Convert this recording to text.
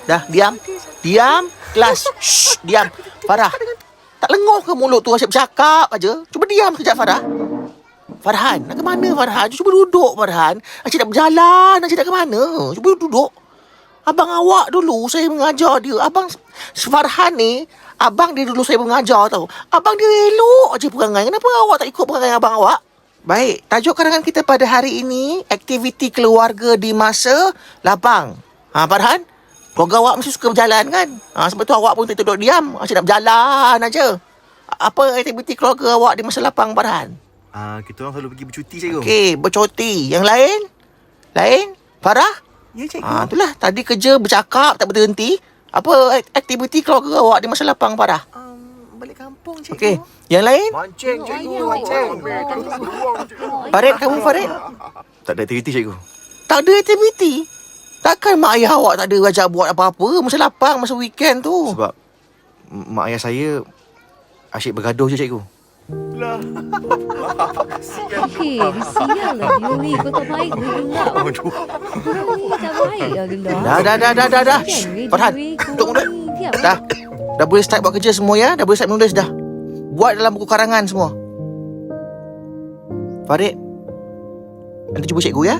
Dah, diam. Diam. Kelas. Shh, diam. Farah, tak lenguh ke mulut tu asyik bercakap aja? Cuba diam sekejap, Farah. Farhan, nak ke mana Farhan? Cuba duduk, Farhan. Asyik nak berjalan, asyik nak ke mana? Cuba duduk. Abang awak dulu saya mengajar dia. Abang Farhan ni, abang dia dulu saya mengajar tau. Abang dia elok aja perangai. Kenapa awak tak ikut perangai abang awak? Baik, tajuk karangan kita pada hari ini, aktiviti keluarga di masa lapang. Farhan, keluarga awak mesti suka berjalan kan? Sebab tu awak pun tak duduk diam. Asyik nak berjalan aja. Apa aktiviti keluarga awak di masa lapang, Farhan? Kita orang selalu pergi bercuti, cikgu. Okey, bercuti. Yang lain? Lain? Farah? Ya, cikgu. Itulah, tadi kerja bercakap tak berhenti. Apa aktiviti keluarga awak di masa lapang, Farah? Balik kampung, cikgu. Okey, yang lain? Mancing, cikgu. Mancing. Farid, kamu Farid? Tak ada aktiviti, cikgu. Tak ada aktiviti? Takkan mak ayah awak tak ada ajak buat apa-apa masa lapang, masa weekend tu? Sebab mak ayah saya asyik bergaduh je, cikgu. Okey, sial lah dia ni. Kau tak baik dia gelap. Aduh. Kau ni tak baik lah gelap. Dah. Farhan, tunggu dulu. Dah boleh start buat kerja semua ya? Dah boleh start menulis dah. Buat dalam buku karangan semua. Farid, nanti jumpa cikgu ya?